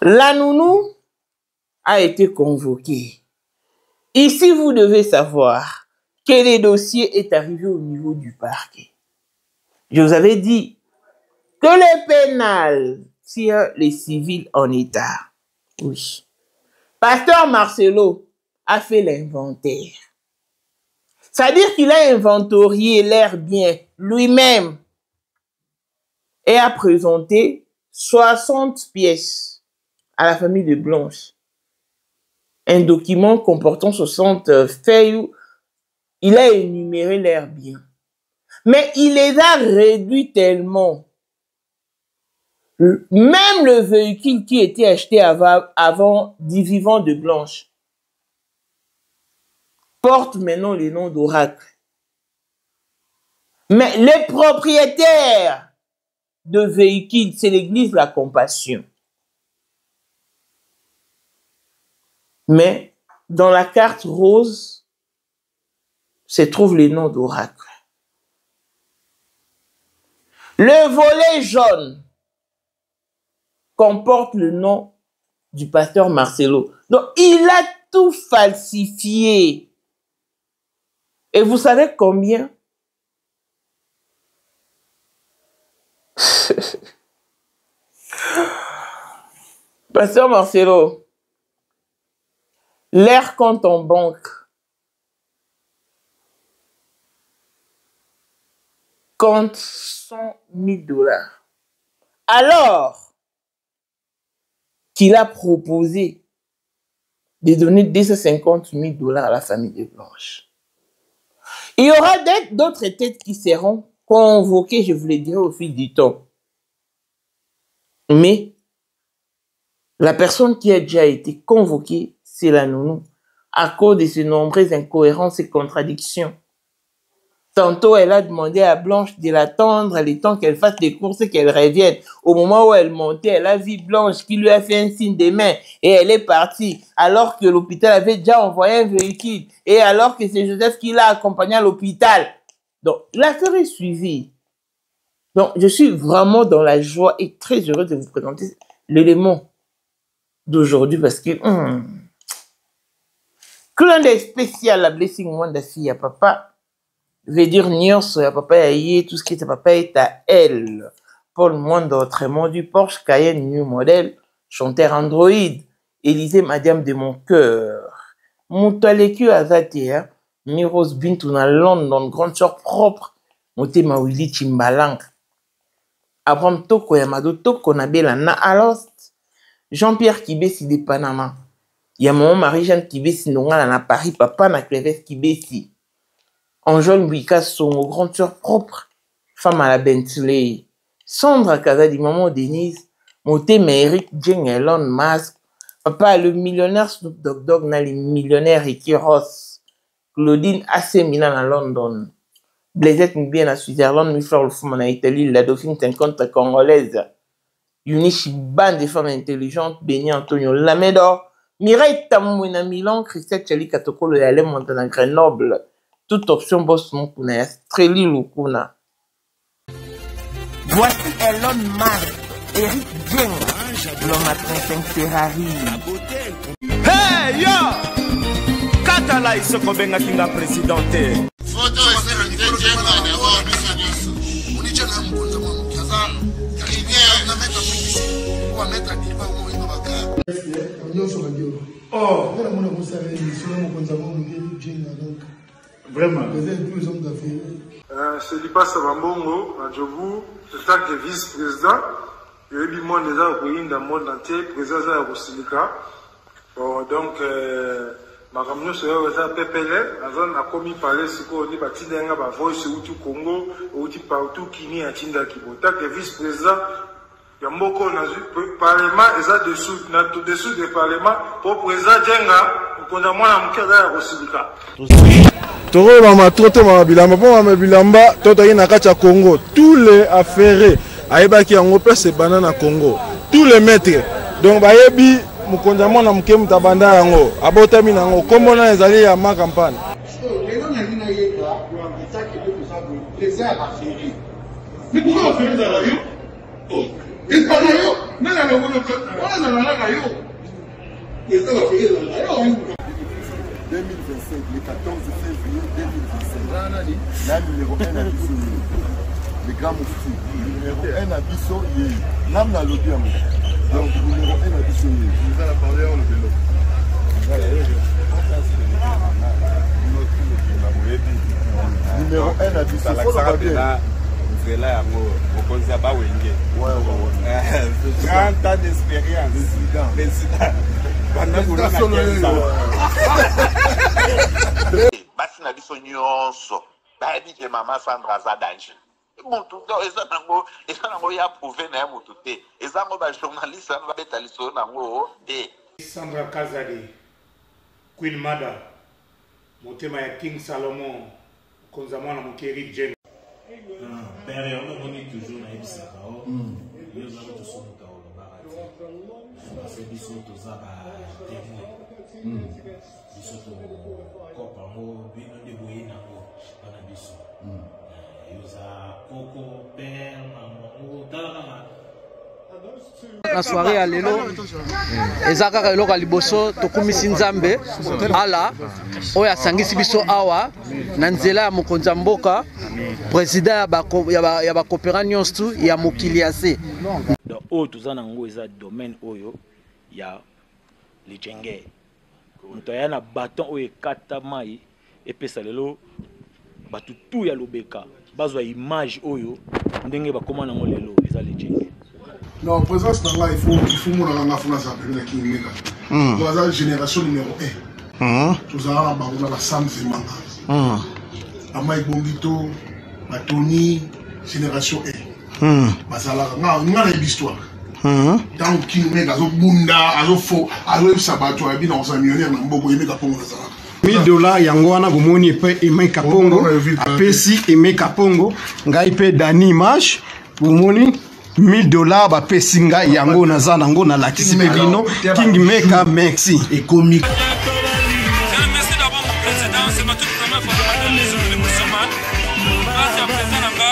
La nounou a été convoquée. Ici, vous devez savoir que le dossier est arrivé au niveau du parquet. Je vous avais dit que le pénal tire les civils en état. Oui. Pasteur Marcelo a fait l'inventaire. C'est-à-dire qu'il a inventorié l'air bien lui-même et a présenté 60 pièces à la famille de Blanche. Un document comportant 60 faits où il a énuméré l'air bien. Mais il les a réduits tellement. Même le véhicule qui était acheté avant du vivant de Blanche porte maintenant le nom d'Oracle. Mais les propriétaires de véhicules, c'est l'église La Compassion. Mais dans la carte rose se trouve le nom d'Oracle. Le volet jaune comporte le nom du pasteur Marcelo. Donc, il a tout falsifié. Et vous savez combien? Pasteur Marcelo, l'air compte en banque compte 100 000 $. Alors qu'il a proposé de donner 250 000 $ à la famille de Blanche. Il y aura d'autres têtes qui seront convoquées, je vous le dirai au fil du temps. Mais la personne qui a déjà été convoquée, c'est la nounou, à cause de ses nombreuses incohérences et contradictions. Tantôt, elle a demandé à Blanche de l'attendre le temps qu'elle fasse les courses et qu'elle revienne. Au moment où elle montait, elle a vu Blanche qui lui a fait un signe des mains et elle est partie. Alors que l'hôpital avait déjà envoyé un véhicule et alors que c'est Joseph qui l'a accompagné à l'hôpital. Donc, l'affaire est suivie. Donc, je suis vraiment dans la joie et très heureuse de vous présenter l'élément d'aujourd'hui parce que clin d'œil spécial la Blessing Wanda fille à papa. Veut dire Nyos, papa aïe, tout ce qui est à papa est à elle. Paul Mwanda, Trémont du Porsche, Cayenne, New Model, chanteur Android, Élysée, Madame de mon cœur. Moutaleku Azatea, Miros Bintou na London, grande sœur propre, Moté Mawili Chimbalang. Abraham Toko Yamado Toko Nabela na Alost, Jean-Pierre Kibesi de Panama. Y'a maman Marie-Jeanne Kibesi Nongala na Paris, papa na Cléves Kibesi. Anjol Mbika son grande sœur propre, femme à la Bentley. Sandra Kazadi, maman Denise, Moté Eric Jeng Elon Musk, papa le millionnaire Snoop Dogg na les millionnaires Ricky Ross, Claudine AC Milan à London, Blaisette Mbien à Switzerland, Mifleur le femme en Italie, la dauphine 50 congolaise, Yunichi Ban des femmes intelligentes, Béni Antonio Lamédor, Mireille Tamouina Milan, Christelle Chali Katoko le Yalem Montana Grenoble. Toute option boss mon kuna Streli Lukuna. Voici Elon Musk, Eric Jeng, l'homme à 35 Ferrari. Hey yo! Katala iso kobenga kinga presidente. Photo est vraiment. C'est Lipa Sabambongo, à Djobu, le tant que vice-président. Il y a eu du monde déjà au pays, dans le monde entier, président de Rosilika. Donc, ma ramener sur le PPL, la zone a commis parler ce qu'on dit, bâti d'un gars, voice au Congo, au partout qui n'y a Tinda Kibo. Tant que vice-président, il y a beaucoup de parlement, et ça dessous du parlement, pour président Djenga. Toro mama toto mama bilamba po mama bilamba toto yi na kati ya Congo tous les affaires ayebaki yango pese banana Congo tous les maîtres donc bayebi mukonza mona muke mutabanda yango abotami nango komona ezali ya ma campagne le 14 février 2025. La numéro 1 à Bissau, le grand moufti. Numéro 1 à Bissau, l'âme n'a l'audio. Donc, numéro 1 à Bissau. Vous allez parler en le vélo. Numéro 1 à Bissau. C'est là, on conseille pas Wenge. Ouais. 30 ans d'expérience. Président. Basi na biso nyonso bayebi ke mama Sandra aza danger mutu eza nango ya prouve na ye mutu te eza ngo bajournaliste ano babeta lisolo nango te. Sandra Kazadi, Queen Mada, motema ya King Salomon, konzamwa na mokeri Jen. Père, on est toujours na ebisaka o. Yo za to so muta o barati. C'est biso to za ba témoin. Biso to kopa mo bino de boyina o bana biso. Yo za koko père maman tala na soirée ya lelo eza kaka eloko ya liboso tokumisi nzambe ala oyo asangisi biso awa na nzela ya mokonzi ya mboka président ya bakopera nyonso ya mokili ya se oyo toza nango eza domaine oyo ya lijenge moto aya na baton oyo ekata mai epesa lelo bato tu ya lobeka bazwa image oyo ndenge bakoma nango lelo eza lijenge. Non, présence dans là, il faut mon la France avec qui mega. Nous avons génération numéro 1. Nous avons la Sam Zemanga. Amaï Bongito, Tony, génération 1. Basala, on a l'histoire. Tant qui mega, azo bunda, azo fo, azo sabato, abi dans un millionnaire, n'ambogo yemeka pongo na sala. $1000 yango wana bomoni pe Aimé Kapongo, apesi Aimé Kapongo, ngai pe Dani Image, bomoni $1000 ba pesinga yango naza nango na lakisi bino King Maker merci et comique. Merci d'avoir mon président, c'est ma toute première fois dans les musulmans. Merci à président Nanga,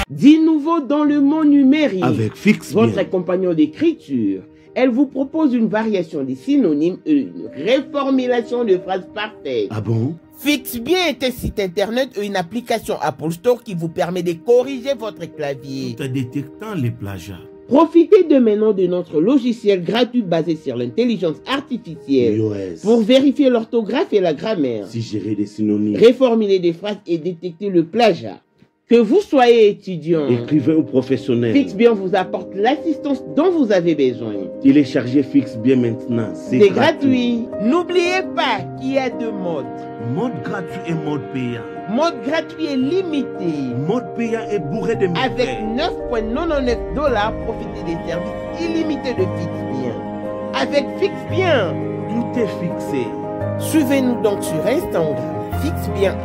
Dit nouveau dans le monde numérique. Avec Fixe votre compagnon d'écriture. Elle vous propose une variation des synonymes et une reformulation de phrases parfaites. Ah bon? Fixe bien est un site internet et une application Apple Store qui vous permet de corriger votre clavier. Tout en détectant les plagiats. Profitez de maintenant de notre logiciel gratuit basé sur l'intelligence artificielle pour vérifier l'orthographe et la grammaire, suggérer des synonymes, reformuler des phrases et détecter le plagiat. Que vous soyez étudiant, écrivain ou professionnel, FixBien vous apporte l'assistance dont vous avez besoin. Téléchargez FixBien maintenant, c'est gratuit. N'oubliez pas qu'il y a deux modes. Mode gratuit et mode payant. Mode gratuit est limité. Mode payant est bourré de méfaits. Avec $9,99, profitez des services illimités de FixBien. Avec FixBien, tout est fixé. Suivez-nous donc sur Instagram, FixBien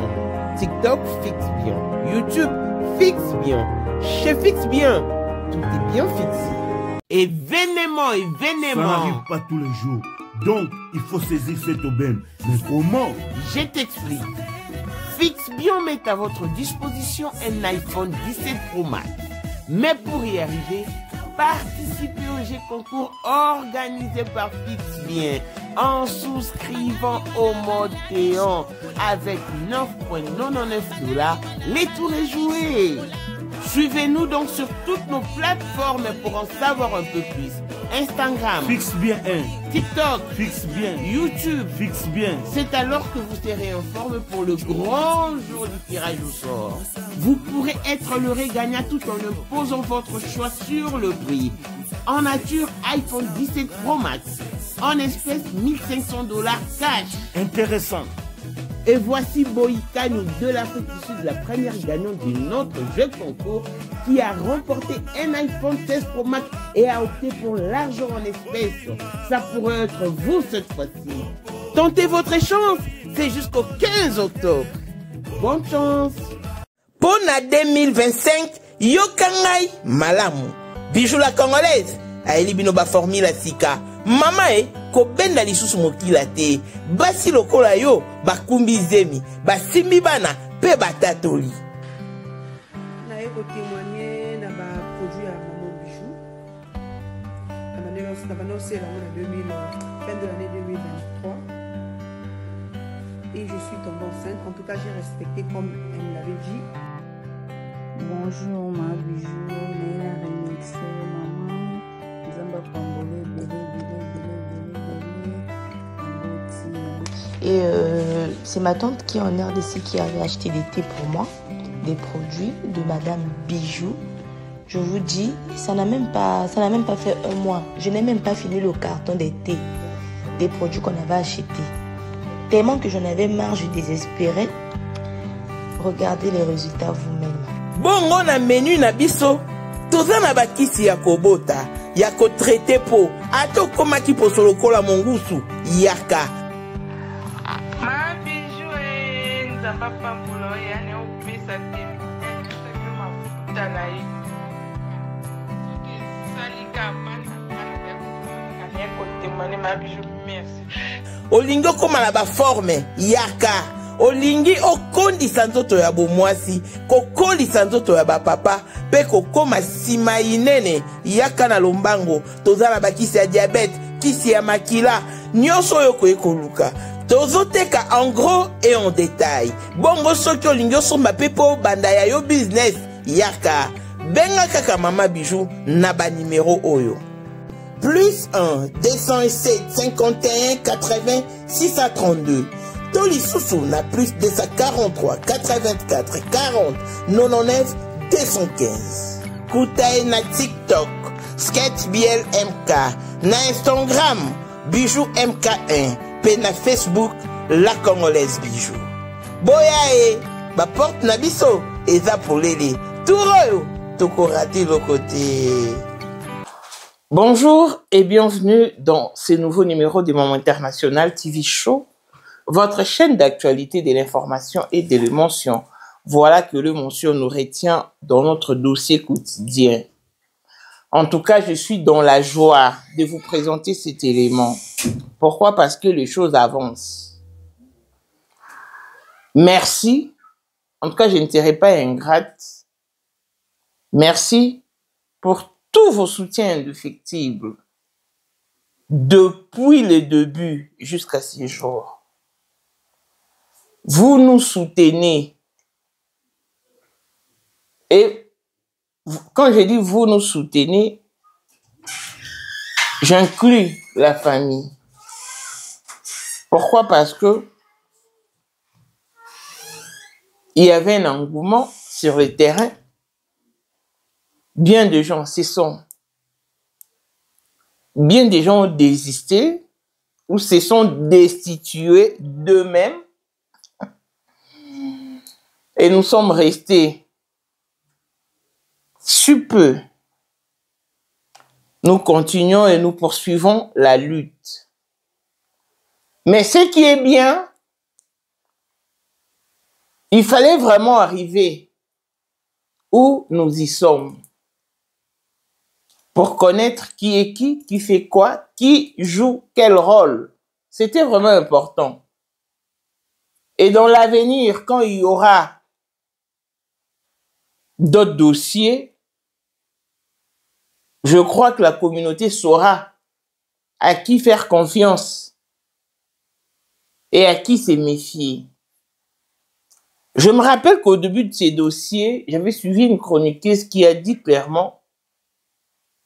1, TikTok, FixBien, YouTube, FixBien. Chez FixBien, tout est bien fixé. Événement. Ça n'arrive pas tous les jours. Donc, il faut saisir cette aubaine. Mais comment? Je t'explique. FixBien met à votre disposition un iPhone 17 Pro Max. Mais pour y arriver, participez au jeu concours organisé par FixBien en souscrivant au mode payant avec $9,99. Les tours est joué. Suivez-nous donc sur toutes nos plateformes pour en savoir un peu plus. Instagram, FixBien 1, TikTok, FixBien, YouTube, FixBien. C'est alors que vous serez informé pour le grand jour du tirage au sort. Vous pourrez être l'heureux gagnant tout en imposant votre choix sur le prix. En nature, iPhone 17 Pro Max. En espèces, $1,500 cash. Intéressant. Et voici Boïkano de l'Afrique du Sud, la première gagnante de notre jeu concours qui a remporté un iPhone 16 Pro Max et a opté pour l'argent en espèces. Ça pourrait être vous cette fois-ci. Tentez votre chance, c'est jusqu'au 15 octobre. Bonne chance. Pour la 2025, Yokangai Malamu. Bijou la congolaise. Aeli binoba formule la sika. Mama ko benda lisusu mokila te. Basi lokola yo bakumbi zemi, basimbi bana pe batatoli. Na ko témoigner na ba produit à Maman Bijou. fin de l'année 2023. Et je suis tombée enceinte. En tout cas, j'ai respecté comme elle me l'avait dit. Bonjour, ma bijou. Néla remixé, maman. Zamba Pambole, Et c'est ma tante qui est en RDC qui avait acheté des thés pour moi, des produits de Madame Bijou. Je vous dis, ça n'a même pas fait un mois. Je n'ai même pas fini le carton des thés, des produits qu'on avait achetés. Tellement que j'en avais marre, je désespérais. Regardez les résultats vous-même. Bongo na menu na biso, toza na bakisi ya kobota, ya ko traité po, ato koma ki posolo kola mongusu, yaka. Ma bijou nzamba pambulo yani opesa te. Mafuta na ye. Salika mana ya kotemane ma bijou merci. Olingo koma na ba forme, yaka. Olingi okondisa nzoto ya bomwasi, kokolisa nzoto ya bapapa, pe kokoma sima inene, yaka na lombango, tozala bakisi ya diabète, kisi ya makila, nyonso oyo koyekoluka. Tozoteka en gros et en détail. Bongo soki olingi osomba pe po banda ya yo business, yaka. Benga kaka Mama Bijou na ba numéro oyo. Plus 1 207 51 80 632. Tolisusu na plus 243 84 40 99 215. Koutaye na TikTok, Sketch BL MK, na Instagram, Bijou MK1, pe na Facebook, La Congolaise Bijou. Boya ba porte na biso, eza polele, touroyo, toko raté le côté. Bonjour et bienvenue dans ce nouveau numéro du Moment International TV Show. Votre chaîne d'actualité de l'information et de l'émotion. Voilà que l'émotion nous retient dans notre dossier quotidien. En tout cas, je suis dans la joie de vous présenter cet élément. Pourquoi? Parce que les choses avancent. Merci. En tout cas, je ne serai pas ingrate. Merci pour tous vos soutiens indéfectibles. Depuis le début jusqu'à ce jour. Vous nous soutenez. Et quand je dis vous nous soutenez, j'inclus la famille. Pourquoi? Parce que il y avait un engouement sur le terrain. Bien de gens se sont. Bien des gens ont désisté ou se sont destitués d'eux-mêmes. Et nous sommes restés si peu. Nous continuons et nous poursuivons la lutte. Mais ce qui est bien, il fallait vraiment arriver où nous y sommes. Pour connaître qui est qui fait quoi, qui joue quel rôle. C'était vraiment important. Et dans l'avenir, quand il y aura d'autres dossiers, je crois que la communauté saura à qui faire confiance et à qui se méfier. Je me rappelle qu'au début de ces dossiers, j'avais suivi une chroniqueuse qui a dit clairement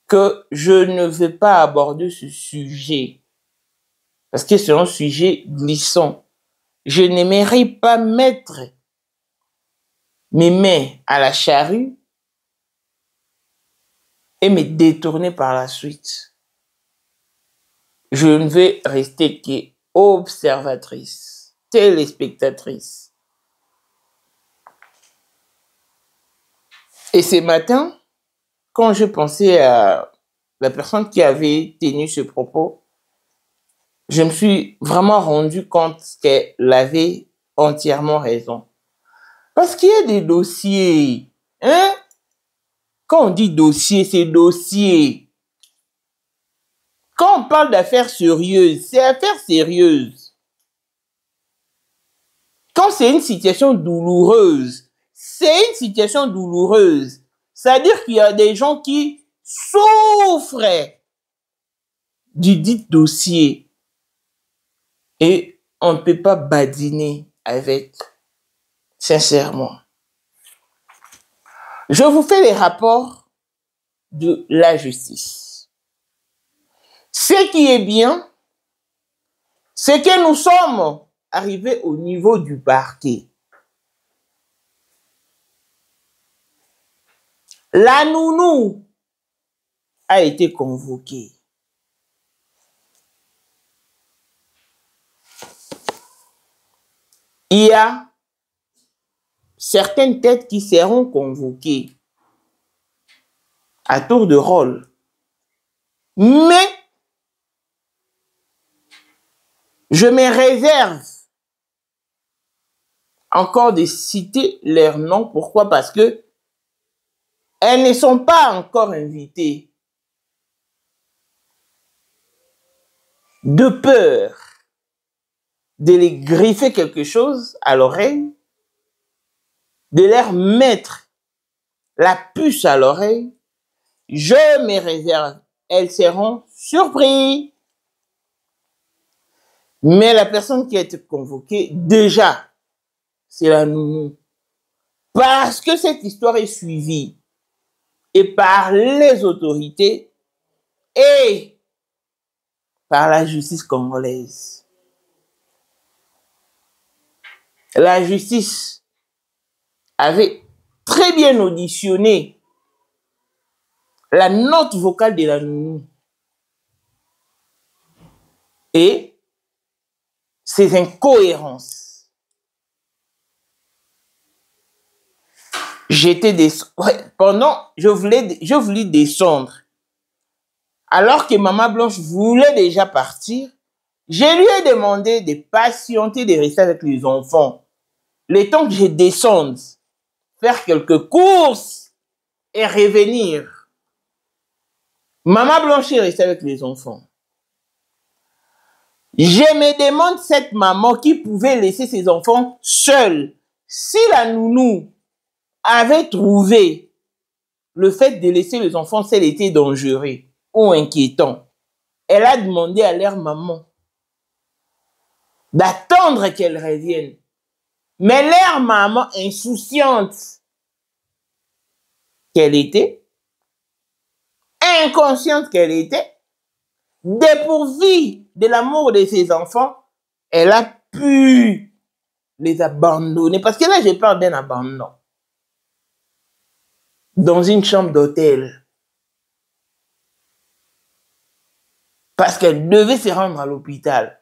que je ne vais pas aborder ce sujet parce que c'est un sujet glissant. Je n'aimerais pas mettre mes mains à la charrue et me détourner par la suite. Je ne vais rester qu'observatrice, téléspectatrice. Et ce matin, quand je pensais à la personne qui avait tenu ce propos, je me suis vraiment rendu compte qu'elle avait entièrement raison. Parce qu'il y a des dossiers, hein? Quand on dit dossier, c'est dossier. Quand on parle d'affaires sérieuses, c'est affaires sérieuses. Quand c'est une situation douloureuse, c'est une situation douloureuse. C'est-à-dire qu'il y a des gens qui souffrent. du dit dossier. Et on ne peut pas badiner avec, sincèrement. Je vous fais les rapports de la justice. Ce qui est bien, c'est que nous sommes arrivés au niveau du parquet. La nounou a été convoquée. Il y a certaines têtes qui seront convoquées à tour de rôle. Mais je me réserve encore de citer leurs noms. Pourquoi? Parce que elles ne sont pas encore invitées. De peur de les griffer quelque chose à l'oreille, de leur mettre la puce à l'oreille, je me réserve. Elles seront surprises. Mais la personne qui a été convoquée, déjà, c'est la nounou. Parce que cette histoire est suivie et par les autorités et par la justice congolaise. La justice avait très bien auditionné la note vocale de la nounou et ses incohérences. Pendant, je voulais descendre. Alors que Maman Blanche voulait déjà partir, je lui ai demandé de patienter, de rester avec les enfants. Le temps que je descende, faire quelques courses et revenir. Maman Blanche est restée avec les enfants. Je me demande cette maman qui pouvait laisser ses enfants seuls. Si la nounou avait trouvé le fait de laisser les enfants seuls était dangereux ou inquiétant, elle a demandé à leur maman d'attendre qu'elle revienne. Mais leur maman, insouciante qu'elle était, inconsciente qu'elle était, dépourvue de l'amour de ses enfants, elle a pu les abandonner. Parce que là, je parle d'un abandon. Dans une chambre d'hôtel. Parce qu'elle devait se rendre à l'hôpital.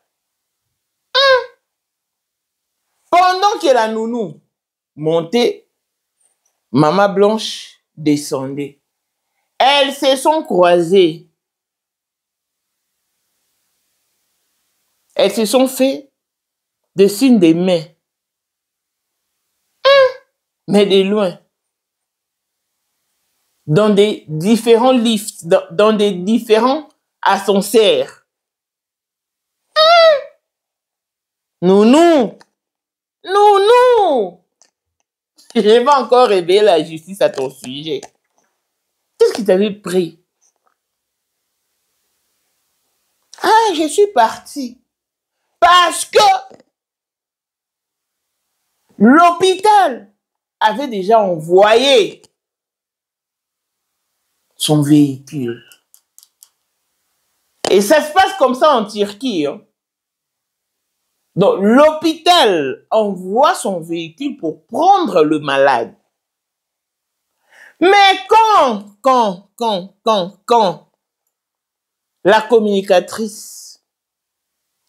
Pendant que la nounou montait, Maman Blanche descendait. Elles se sont croisées. Elles se sont fait des signes des mains. Mais de loin. Dans des différents lifts, dans des différents ascenseurs. Nounou! Nounou! Je vais encore réveiller la justice à ton sujet. Qu'est-ce qui t'avait pris? Ah, je suis partie. Parce que l'hôpital avait déjà envoyé son véhicule. Et ça se passe comme ça en Turquie. Hein. Donc, l'hôpital envoie son véhicule pour prendre le malade. Mais quand la communicatrice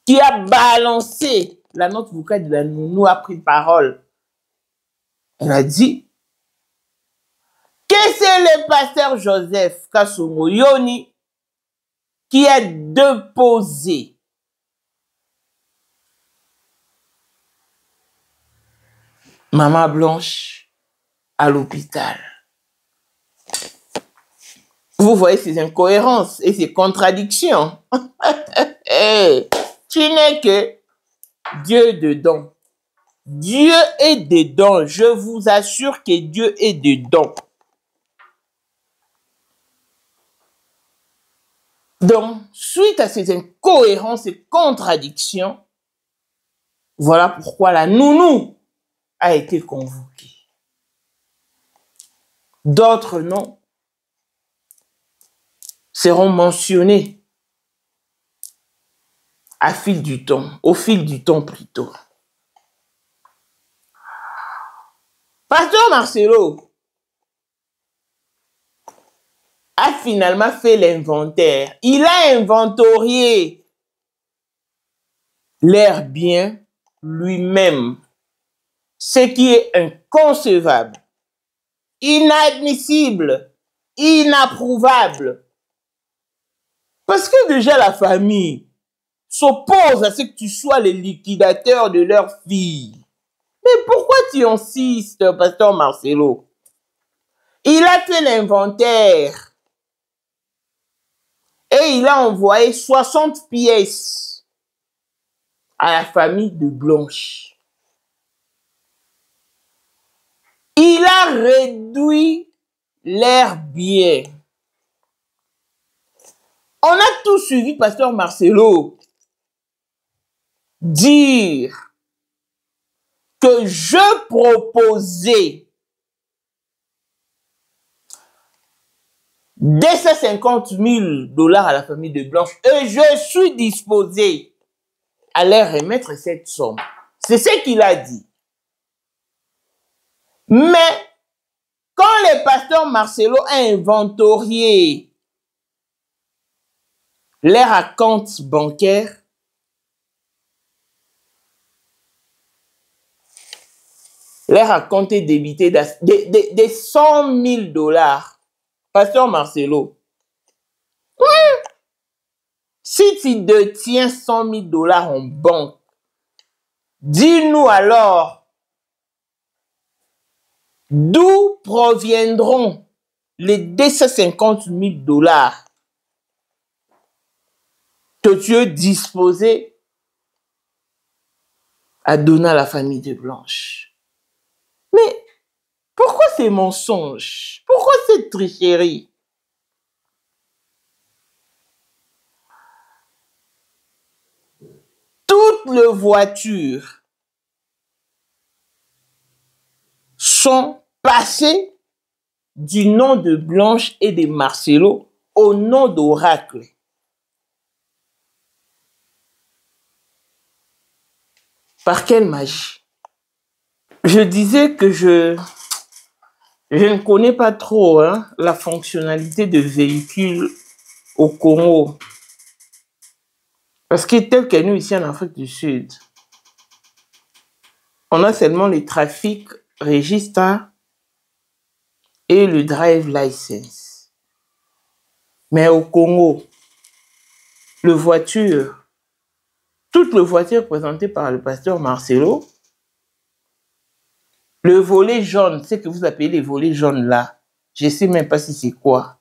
qui a balancé la note vocale de la nounou a pris parole, elle a dit que c'est le pasteur Joseph Kasongo-Yoni qui a déposé Maman Blanche à l'hôpital. Vous voyez ces incohérences et ces contradictions. Hey, tu n'es que Dieu dedans. Dieu est dedans. Je vous assure que Dieu est dedans. Donc, suite à ces incohérences et contradictions, voilà pourquoi la nounou a été convoquée. D'autres noms seront mentionnés au fil du temps plutôt. Pasteur Marcelo a finalement fait l'inventaire. Il a inventorié leurs biens lui-même, ce qui est inconcevable, inadmissible, inapprouvable. Parce que déjà la famille s'oppose à ce que tu sois le liquidateur de leur fille. Mais pourquoi tu insistes, Pasteur Marcelo? Il a fait l'inventaire et il a envoyé 60 pièces à la famille de Blanche. Il a réduit leurs biens. On a tout suivi, Pasteur Marcelo, dire que je proposais 250 000 $ à la famille de Blanche et je suis disposé à leur remettre cette somme. C'est ce qu'il a dit. Mais quand le pasteur Marcelo a inventorié leur compte bancaire, leur compte débité de 100 000 $. Pasteur Marcelo, si tu détiens 100 000 $ en banque, dis-nous alors d'où proviendront les 250 000 $ que tu es disposé à donner à la famille de Blanche. Mais pourquoi ces mensonges? Pourquoi cette tricherie? Toutes les voitures sont passées du nom de Blanche et de Marcelo au nom d'Oracle. Par quelle magie? Je disais que je ne connais pas trop la fonctionnalité de véhicules au Congo. Parce que tel que nous ici en Afrique du Sud, on a seulement les trafic registres et le drive license. Mais au Congo, toutes les voitures présentées par le pasteur Marcelo, le volet jaune, ce que vous appelez les volets jaunes là, je ne sais même pas si c'est quoi.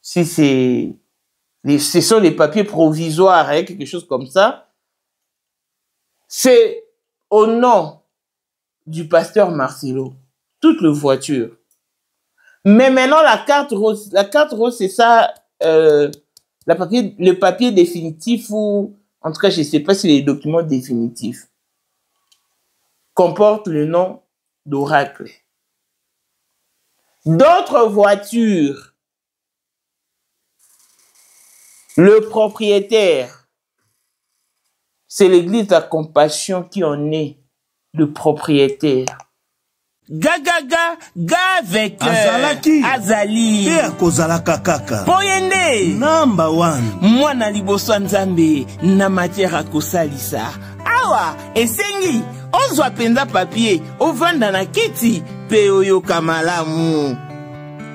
Si ce sont les papiers provisoires, quelque chose comme ça. C'est au nom du pasteur Marcelo. Toutes les voitures. Mais maintenant, la carte rose, c'est ça, le papier définitif ou, en tout cas, je ne sais pas si les documents définitifs comportent le nom d'Oracle. D'autres voitures, le propriétaire, c'est l'église de la compassion qui en est le propriétaire. Gagaga, avec Azalaki. Azali. Te akozalaka kaka. Poyende. Number 1. Mwana liboso nzambe na matière akosalisa. Awa, esengi, ozwa penza papier, ovanda na kiti, pe oyoka malamu.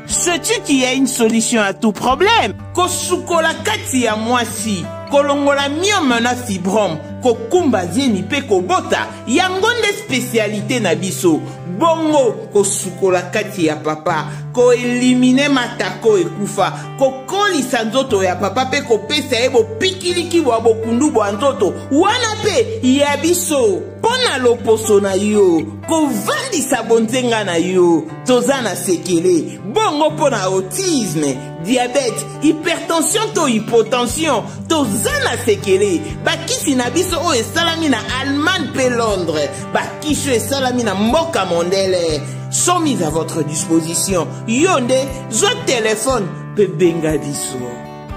Sais-tu qu'il y a une solution à tout problème? Kosukola kati ya mwasi, kolongola myome na fibrome, kokumba zeni pe kobota, yangonde spécialité na biso. Bongo kosukola kati ya papa, ko elimine matako ekufa, ko kolisa nzoto ya papa pe kopesa ebo pikiliki wa bokundu bwa nzoto, wana pe ya biso. Pona loposo na yo, ko vandisa bonzenga na yo, tozana sekele, bongo pona autisme, diabète, hypertension to hypotension, to zana sekele, bakisi na biso o esalami na Allemagne pe Londres, bakisho esalami na mboka mondele, sont mis à votre disposition. Yonde, zo téléphone pe benga biso.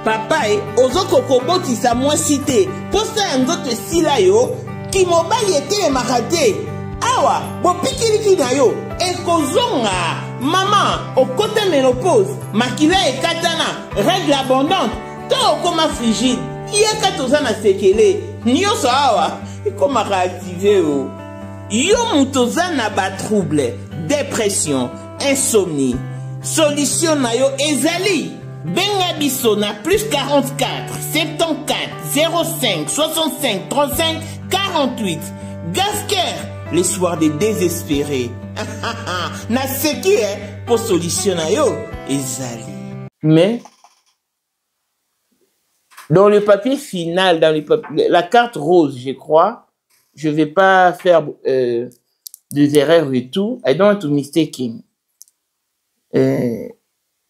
Papa ozoko kobotisa mwasi te, posa ya nzoto esila yo, ki mobali etelemaka te. Awa, bopikiliki na yo, ekozonga. Maman, okota ménopause, makila ekatana, règle abondante, to okoma frigide, yeka tozana sekele, nyonso awa, ekomaka activé o. Yo mutozana ba trouble, dépression, insomnie. Solution na yo ezali. Benga biso na plus 44 74 05 65 35 48. Gasker, les soirs des désespérés. Na seki pour solution na yo ezali. Mais dans le papier final, dans la carte rose, je crois, je vais pas faire des erreurs et tout. I don't want to mistaking.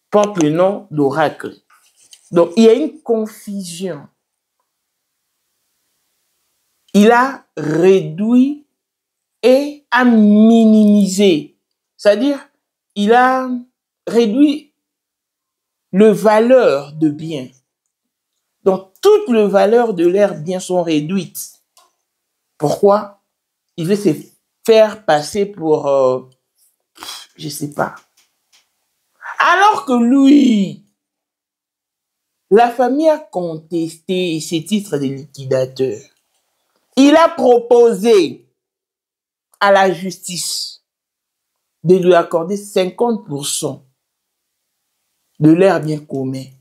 Porte le nom d'oracle. Donc, il y a une confusion. Il a réduit et a minimisé. C'est-à-dire, il a réduit le valeur de bien. Donc, toutes les valeurs de leurs biens sont réduites. Pourquoi? Il veut se faire passer pour, je sais pas. Alors que lui, la famille a contesté ses titres de liquidateur. Il a proposé à la justice de lui accorder 50% de leurs biens communs.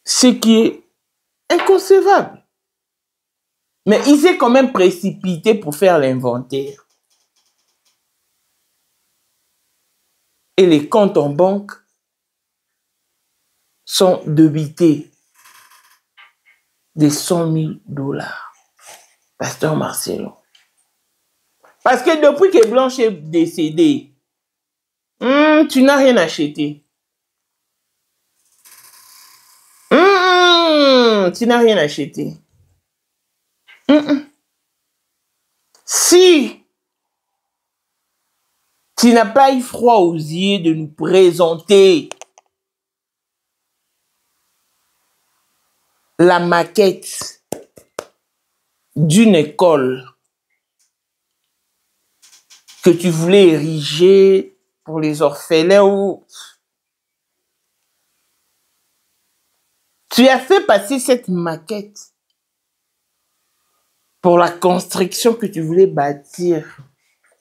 Ce qui est inconcevable. Mais il s'est quand même précipité pour faire l'inventaire. Et les comptes en banque sont débités de 100 000 $. Pasteur Marcelo. Parce que depuis que Blanche est décédée, tu n'as rien acheté. Tu n'as rien acheté. Si tu n'as pas eu froid aux yeux de nous présenter la maquette d'une école que tu voulais ériger pour les orphelins ou... Tu as fait passer cette maquette pour la construction que tu voulais bâtir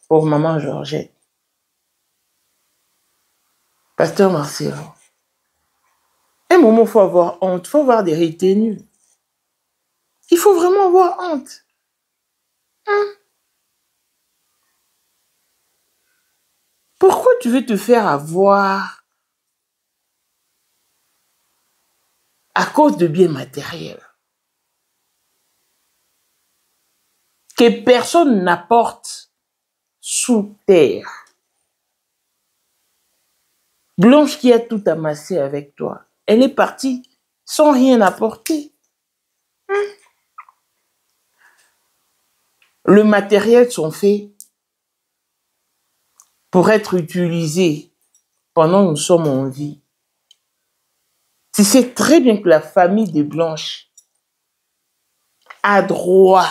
pour maman Georgette. Pasteur Marcelo, un moment, il faut avoir honte, il faut avoir des retenues. Il faut vraiment avoir honte. Pourquoi tu veux te faire avoir à cause de biens matériels que personne n'apporte sous terre? Blanche qui a tout amassé avec toi, elle est partie sans rien apporter. Le matériel sont faits pour être utilisés pendant que nous sommes en vie. Tu sais très bien que la famille de Blanche a droit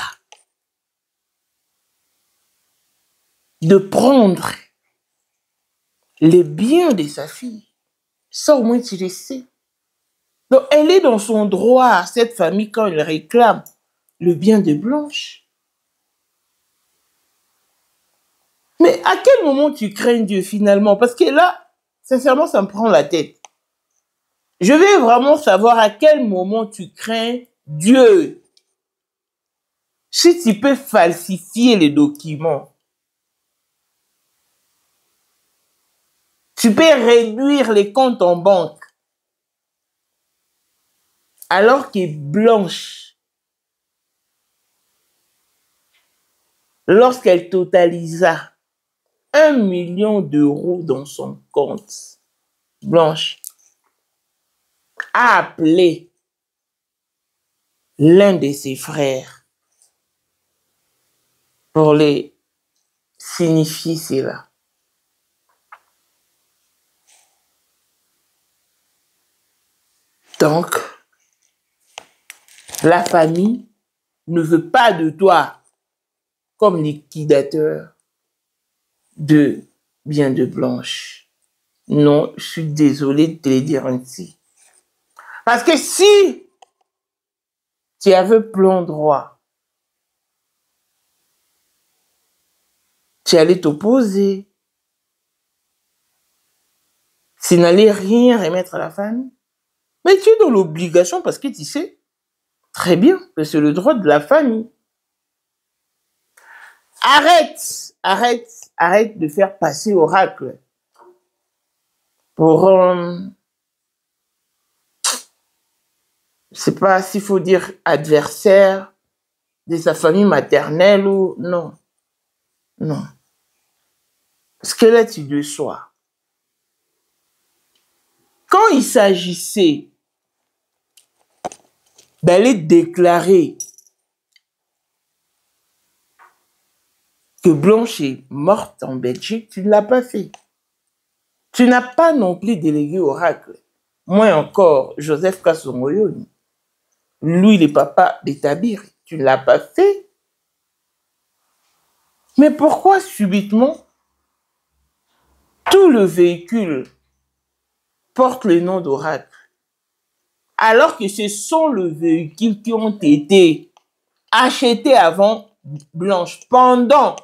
de prendre les biens de sa fille. Ça, au moins, tu le sais. Donc, elle est dans son droit, cette famille, quand elle réclame le bien de Blanche. Mais à quel moment tu crains Dieu, finalement? Parce que là, sincèrement, ça me prend la tête. Je veux vraiment savoir à quel moment tu crains Dieu. Si tu peux falsifier les documents, tu peux réduire les comptes en banque. Alors que Blanche, lorsqu'elle totalisa 1 million d'euros dans son compte, Blanche a appelé l'un de ses frères pour les signifier cela. Donc, la famille ne veut pas de toi comme liquidateur de biens de Blanche. Non, je suis désolé de te le dire ainsi. Parce que si tu avais plein droit, tu allais t'opposer. Tu n'allais rien remettre à la famille. Mais tu es dans l'obligation parce que tu sais très bien que c'est le droit de la famille. Arrête de faire passer oracle pour, je sais pas s'il faut dire adversaire de sa famille maternelle ou non. Non. Parce que là, tu le sois. Quand il s'agissait d'aller déclarer que Blanche est morte en Belgique, tu ne l'as pas fait. Tu n'as pas non plus délégué oracle. Moins encore, Joseph Kassongoyoni. Lui, le papa de Tabir, tu ne l'as pas fait. Mais pourquoi subitement tout le véhicule porte le nom d'oracle alors que ce sont les véhicules qui ont été achetés avant Blanche, pendant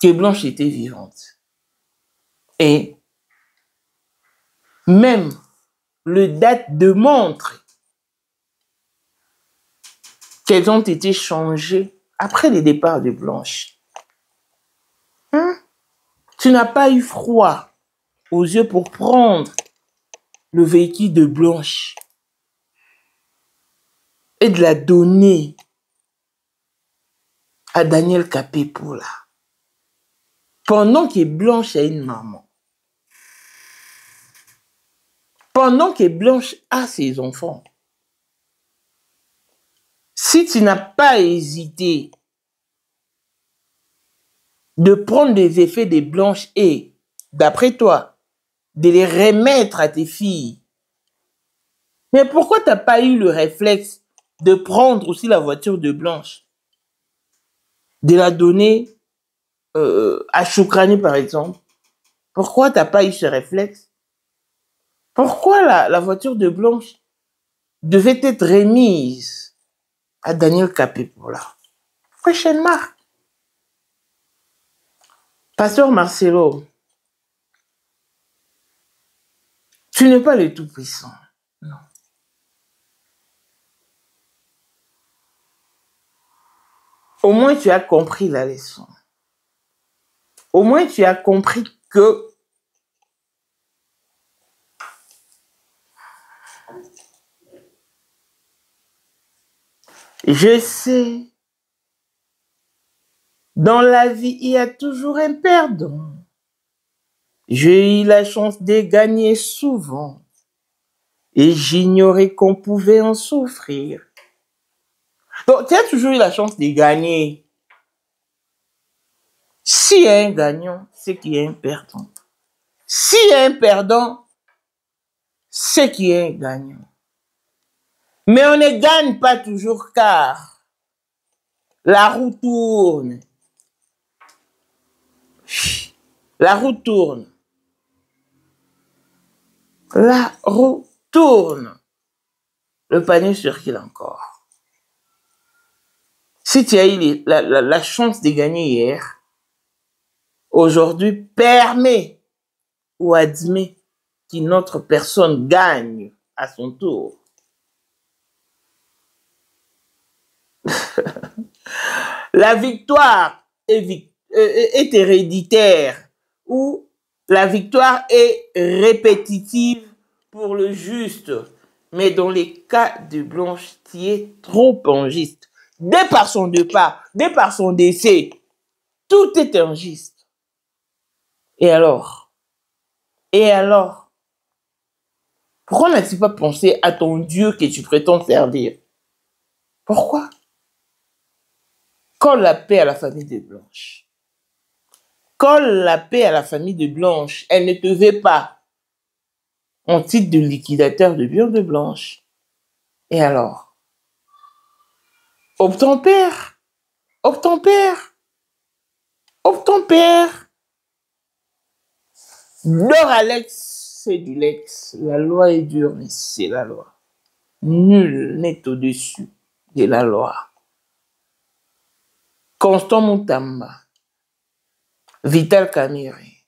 que Blanche était vivante. Et même le date démontre qu'elles ont été changées après le départ de Blanche. Tu n'as pas eu froid aux yeux pour prendre le véhicule de Blanche et de la donner à Daniel Kapepoula. Pendant que Blanche a une maman. Pendant que Blanche a ses enfants. Si tu n'as pas hésité de prendre les effets des Blanches et, d'après toi, de les remettre à tes filles, mais pourquoi tu n'as pas eu le réflexe de prendre aussi la voiture de Blanche, de la donner à Choukrani, par exemple? Pourquoi tu n'as pas eu ce réflexe? Pourquoi la voiture de Blanche devait être remise à Daniel Kapepoula? Prochaine marque. Pasteur Marcelo, tu n'es pas le Tout-Puissant. Non. Au moins, tu as compris la leçon. Au moins, tu as compris que je sais, dans la vie, il y a toujours un perdant. J'ai eu la chance de gagner souvent et j'ignorais qu'on pouvait en souffrir. Donc, tu as toujours eu la chance de gagner. S'il y a un gagnant, c'est qu'il y a un perdant. S'il y a un perdant, c'est qu'il y a un gagnant. Mais on ne gagne pas toujours car la roue tourne. La roue tourne. La roue tourne. Le panier circule encore. Si tu as eu la chance de gagner hier, aujourd'hui, permet ou admet qu'une autre personne gagne à son tour. La victoire est héréditaire ou la victoire est répétitive pour le juste. Mais dans les cas de Blanche, tu es trop injuste. Dès par son départ, dès par son décès, tout est injuste. Et alors, Et alors, pourquoi n'as-tu pas pensé à ton Dieu que tu prétends servir? Pourquoi? Colle la paix à la famille de Blanche. Colle la paix à la famille de Blanche. Elle ne te veut pas en titre de liquidateur de biens de Blanche. Et alors? Obtempère. Obtempère. Obtempère. Doralex, c'est du lex. La loi est dure, mais c'est la loi. Nul n'est au-dessus de la loi. Constant Moutamba, Vital Kamerhe,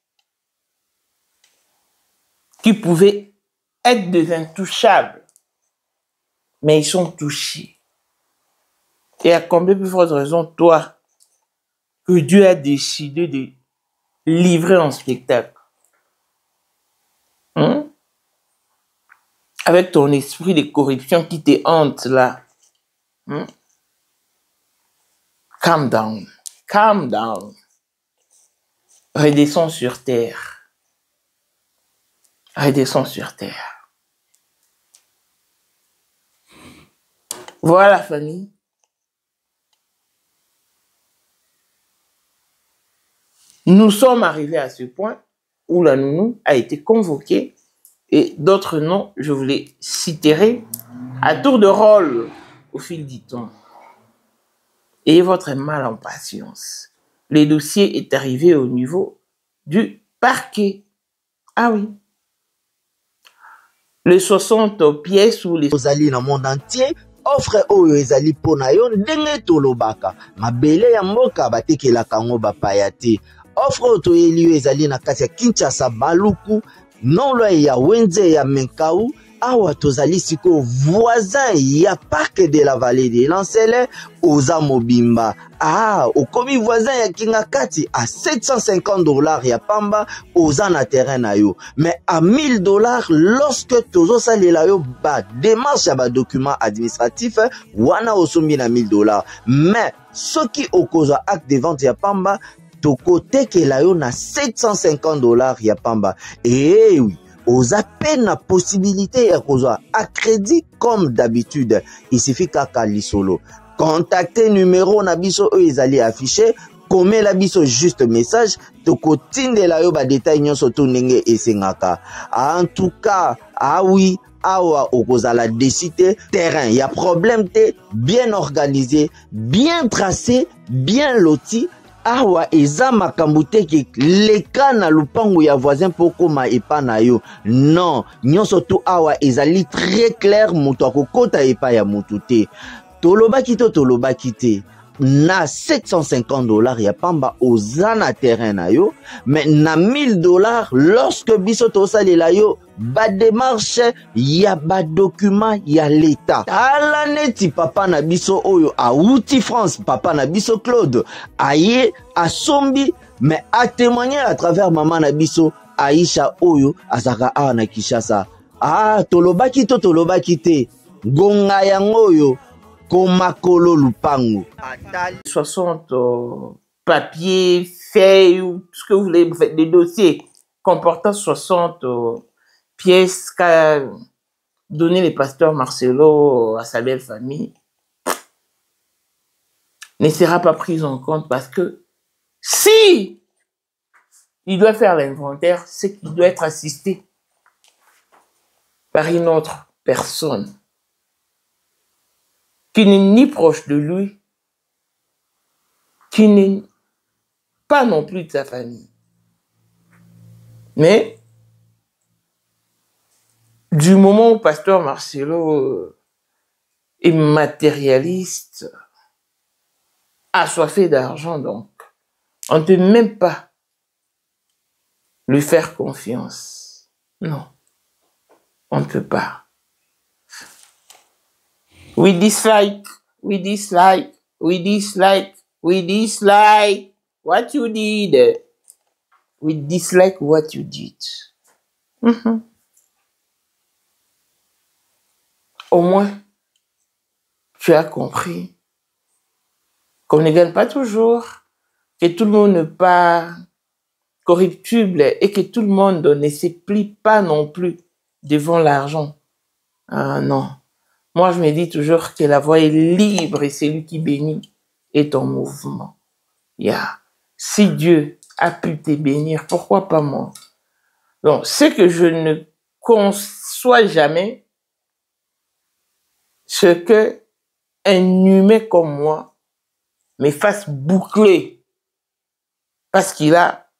qui pouvaient être des intouchables, mais ils sont touchés. Et à combien plus forte raison, toi, que Dieu a décidé de livrer en spectacle? Avec ton esprit de corruption qui te hante là. Calm down. Calm down. Redescends sur terre. Redescends sur terre. Voilà, famille. Nous sommes arrivés à ce point où la nounou a été convoquée et d'autres noms, je vous les citerai à tour de rôle au fil du temps. Et votre mal en patience. Le dossier est arrivé au niveau du parquet. Ah oui. Les 60 pièces ou les... Ozali dans le monde entier, offre oyo ezali pona yo ndenge tolobaka. Mabele ya mboka batekelaka ngo bapaya te. Offre oyo toyeli yo ezali na kati ya Kinshasa Baluku, non ya Wenze ya Menkau, awa tozali siko voisin ya parc de la vallée de Lancele, oza mobimba. Ah, okomi voisin ya Kingakati à $750 ya pamba, oza na terrain na yo. Mais à $1000 lorsque tozo salela yo ba démarche ya ba document administratif, wana osombi na $1000. Mais soki okozwa acte de vente ya pamba, toko tekela yo na $750 ya pamba. Eh oui. Aux appels la possibilité à crédit comme d'habitude. Il suffit qu'à lisolo. Contactez numéro nabiso eux ils allaient afficher. Comme la biso juste message. Toko tinde la yo ba détail nyon soto nenge et sengaka. En tout cas, ah oui. Awa okozala décider terrain. Il y a problème te bien organisé, bien tracé, bien loti. Awa eza makambo te ki leka na lupango ya voisin poko ma epa na yo. Non, nyonso tu awa ezali très clair moto akokota epa ya motu te. Tolobaki te. Na $750 ya pamba oza na terrain na yo, mais na $1000 lorsque biso tosalela yo ba démarche ya ba document ya l'état. Ala neti papa na biso oyo auti France, papa na biso Claude aye asombi, mais a témoigner à travers maman na biso Aisha oyo azaka awa na Kinshasa. Ah, tolobaki te gonga yango oyo Komakolo lupango. 60 papiers, feuilles, tout ce que vous voulez, vous faites des dossiers comportant 60 pièces qu'a donné le pasteur Marcelo à sa belle famille, ne sera pas pris en compte parce que si il doit faire l'inventaire, c'est qu'il doit être assisté par une autre personne qui n'est ni proche de lui, qui n'est pas non plus de sa famille. Mais, du moment où pasteur Marcelo est matérialiste, assoiffé d'argent donc, on ne peut même pas lui faire confiance. Non, on ne peut pas. We dislike what you did. We dislike what you did. Au moins, tu as compris qu'on ne gagne pas toujours, que tout le monde n'est pas corruptible et que tout le monde ne se plie pas non plus devant l'argent. Ah non. Moi, je me dis toujours que la voie est libre et celui qui bénit est en mouvement. Yeah. Si Dieu a pu te bénir, pourquoi pas moi? Donc, ce que je ne conçois jamais, c'est que un humain comme moi me fasse boucler parce qu'il a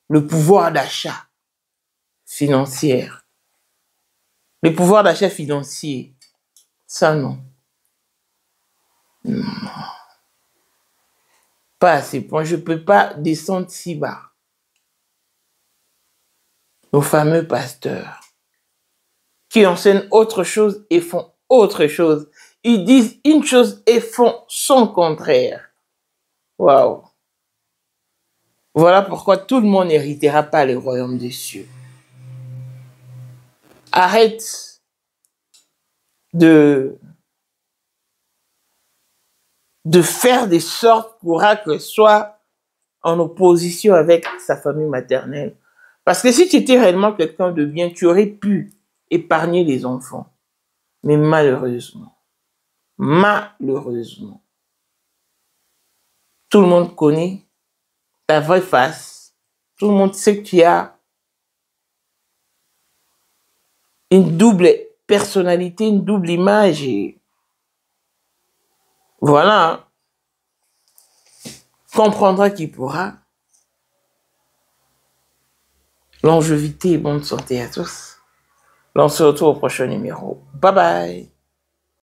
le pouvoir d'achat financier. Le pouvoir d'achat financier, ça non. Non. Pas à ce point, je ne peux pas descendre si bas. Nos fameux pasteurs qui enseignent autre chose et font autre chose. Ils disent une chose et font son contraire. Waouh! Voilà pourquoi tout le monde n'héritera pas le royaume des cieux. Arrête de faire des sortes pour que soit en opposition avec sa famille maternelle. Parce que si tu étais réellement quelqu'un de bien, tu aurais pu épargner les enfants. Mais malheureusement, tout le monde connaît ta vraie face. Tout le monde sait que tu as une double personnalité, une double image. Et voilà. Comprendra qui pourra. Longévité et bonne santé à tous. On se retrouve au prochain numéro. Bye bye.